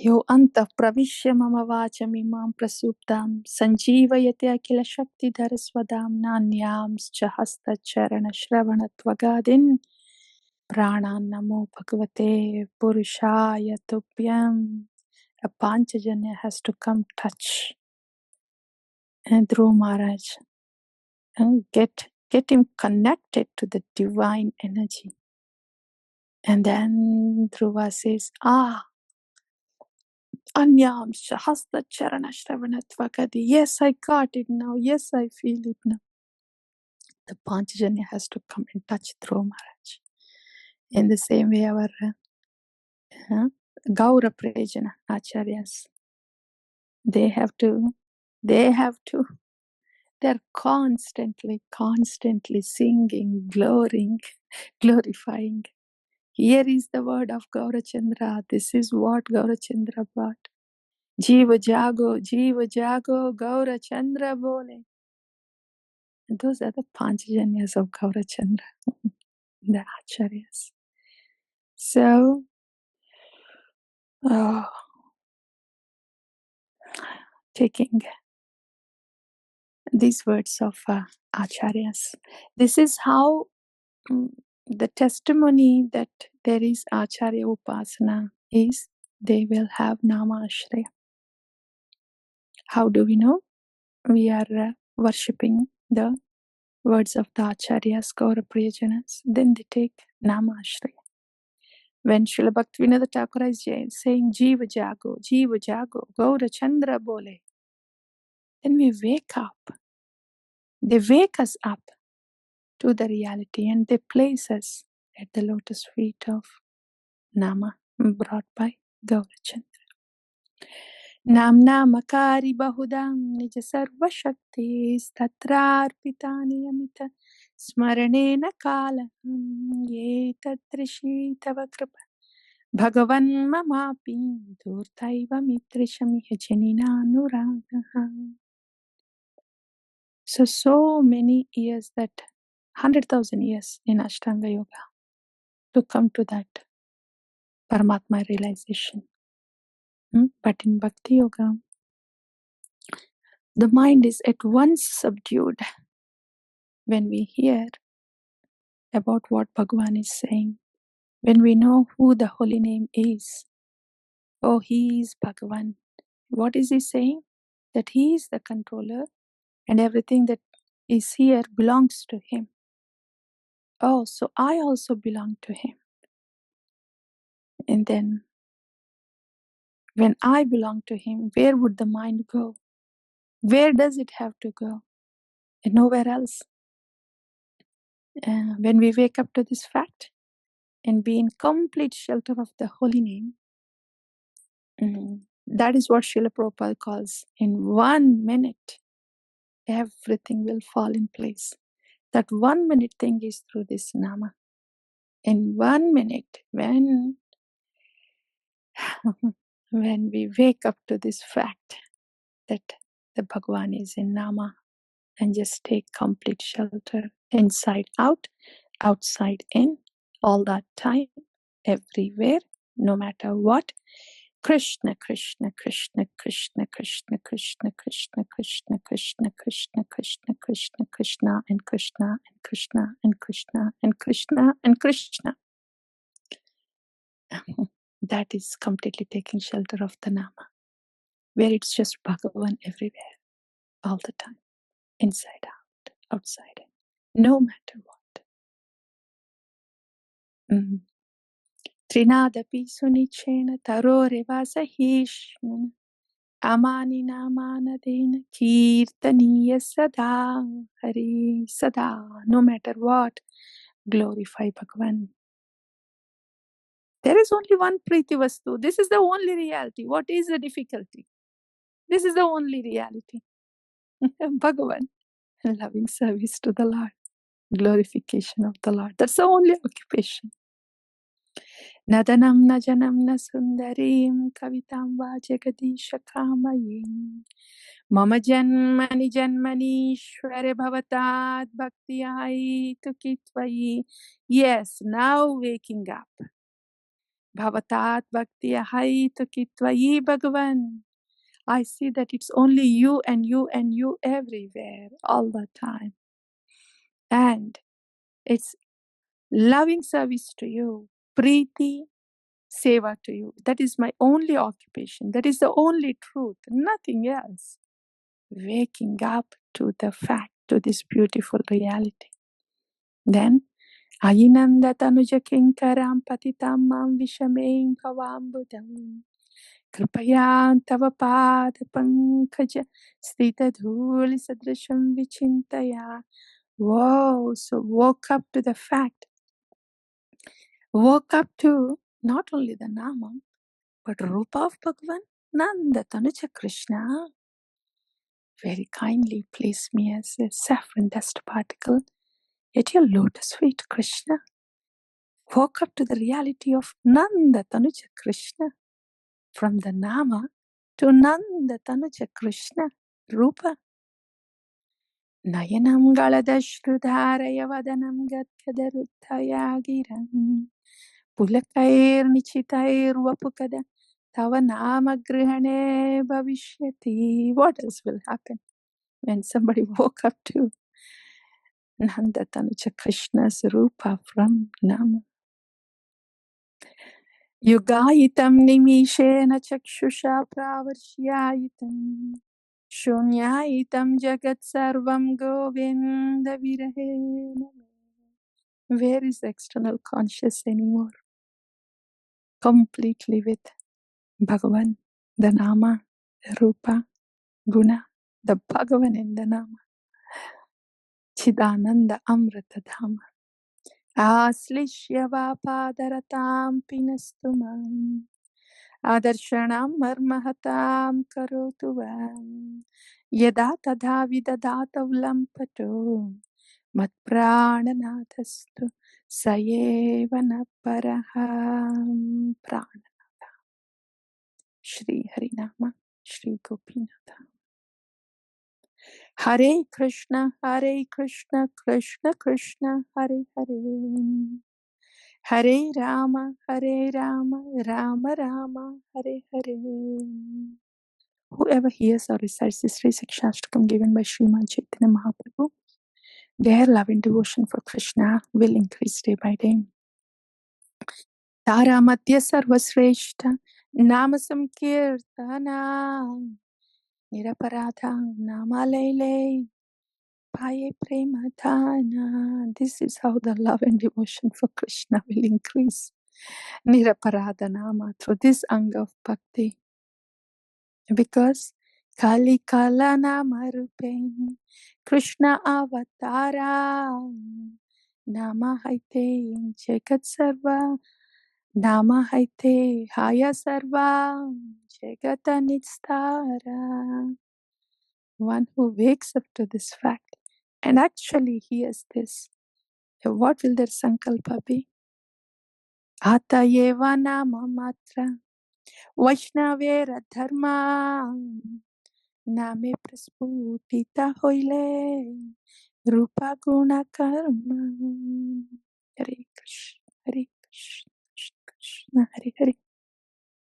यो अन्तः प्रविश्य मम वाचमिमां प्रसुप्तां सञ्जीवयते अखिलशक्तिधरस्वदां नान्यांश्च हस्तचरणश्रवणत्वगादीन् प्राणान्नमो भगवते पुरुषाय तुभ्यम्. A Panchajanya has to come touch and Dhruv Maharaj and get him connected to the divine energy. And then Dhruva says, Anyam Shahasta Charana Shravanatvakadi. Yes, I got it now. Yes, I feel it now. The Panchajanya has to come and touch Dhruva Maharaj. In the same way, our Gaura Prajana Acharyas, they're constantly singing, glorifying. Here is the word of Gaurachandra. This is what Gaurachandra brought. Jiva Jago, Gaurachandra Bole. And those are the Panchajanyas of Gaurachandra, the Acharyas. So, taking these words of Acharyas, this is how the testimony that there is Acharya Upasana is they will have Nama Ashraya. How do we know? We are worshipping the words of the Acharyas, Gaura Priyajanas. Then they take Nama Ashraya. When Srila Bhaktivinoda Thakur is saying Jiva Jago, Gaura Chandra Bole, then we wake up. They wake us up to the reality and they place us at the lotus feet of Nama brought by Gaurachandra. Namna Makari Bahudam Nija Sarva Shakti Statrarpitani Amita Smaranena Kala Ye Tatrishi Tava Kripa Bhagavan Mamapi Durtaiva Mitrishami Janina Nuragaha. So many years, that 100,000 years in Ashtanga Yoga to come to that Paramatma realization. But in Bhakti Yoga, the mind is at once subdued when we hear about what Bhagavan is saying, when we know who the holy name is. Oh, he is Bhagavan. What is he saying? That he is the controller and everything that is here belongs to him. Oh, so I also belong to him. And then when I belong to him, where would the mind go? Where does it have to go? And nowhere else. When we wake up to this fact and be in complete shelter of the holy name, that is what Srila Prabhupada calls, in 1 minute, everything will fall in place. That 1 minute thing is through this Nama. In 1 minute, when we wake up to this fact that the Bhagavan is in Nama, and just take complete shelter, inside out, outside in, all that time, everywhere, no matter what. Krishna, Krishna, Krishna, Krishna, Krishna, Krishna, Krishna, Krishna, Krishna, Krishna, Krishna, Krishna, Krishna, and Krishna, and Krishna, and Krishna, and Krishna, and Krishna. That is completely taking shelter of the Nama, where it's just Bhagavan everywhere, all the time, inside out, outside in, no matter what. Trinadapi sunichena tarore vasahish amani namanadena kirtaniya sada hari sada. No matter what, glorify Bhagavan. There is only one Priti Vastu. This is the only reality. What is the difficulty? This is the only reality. Bhagavan, loving service to the Lord, glorification of the Lord. That's the only occupation. Nadanam najanam na sundarim kavitam va jagadisha kamayim mama janmani janmani shware bhavatad bhaktiyai tukitvayi. Yes, now waking up. Bhavatat bhakti ahaitu ki tvayi Bhagavan. I see that it's only you and you and you everywhere, all the time. And it's loving service to you, Preeti, seva to you. That is my only occupation. That is the only truth, nothing else. Waking up to the fact, to this beautiful reality. Then, Ayinanda tanuja kinkaram patitam mam vishamein bhavambudam. Kripaya tava pada pankaja stita dhuli sadrasham vichintaya. Whoa, so woke up to the fact. Woke up to not only the Nama, but Rupa of Bhagavan, Nanda Tanuja Krishna. Very kindly place me as a saffron dust particle at your lotus feet, Krishna. Woke up to the reality of Nanda Tanuja Krishna. From the Nama to Nanda Tanuja Krishna, Rupa. Nayanam Galadashrudharaya Vadanam Gatkadaruttaya Giram. Pulakair Nichitair Vapukada Tava Nama Grihane Bhavishyati. What else will happen when somebody woke up to Nanda Tanuja Krishna's Rupa from Nama? Yugayitam Nimishena Chakshusha Pravarshyayitam Shunyayitam Jagat Sarvam Govinda Virahena. Where is the external conscious anymore? Completely with Bhagavan, the Nama, the Rupa, Guna, the Bhagavan in the Nama. Chidananda Amrita Dhama. Aslishya Vapadaratam Pinastumam. Adarshanam Marmahatam Karotuvam. Yada Tadha Vidadatav Lampato. Matprananathastu Sayevana Paraham Prananatha. Shri Harinama, Shri Gopinatha. Hare Krishna, Krishna Krishna, Hare Hare. Hare Rama, Rama Rama, Hare Hare. Whoever hears or recites this Sri Shastakam given by Sriman Chaitanya Mahaprabhu, their love and devotion for Krishna will increase day by day. Tara Madhya Sarvasreshta Nama Samkirtana Niraparadha Nama Lele Paye Premadhana. This is how the love and devotion for Krishna will increase. Niraparada Nama, through this anga of bhakti. Because Kali Kala Nama Rupen Krishna Avatara Nama Haite Jagat Sarva Nama Haite Haya Sarva Jagata Nistara. One who wakes up to this fact and actually hears this, what will their sankalpa be? Atayeva Nama Matra Vaishnavera Dharma Name Prasputita Hoile Rupa Guna Karma. Hare Krishna, Hare Krishna, Krishna Krishna, Hare Hare.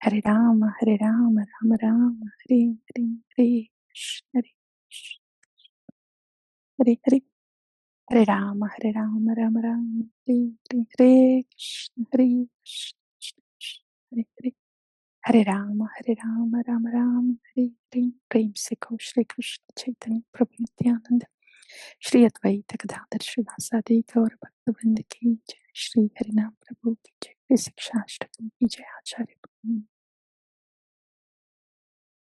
Hare Rama, Rama Rama, Hare Hare, Hare Krishna, Hare Hare. Hare Rama, Rama Rama, Hare Hare, Hare Krishna, Hare Krishna, Hare Hare. Hare Rama, Rama Rama, Hare Hare. Prem se ko Shri Krishna Chaitanya Prabhu Nityananda Shri Advaita Gadadhar Srivasadi Gaur Bhaktivinoda ki jai. Shri Harinam Prabhu ki jai. Shri Shastakam ki jai. Acharya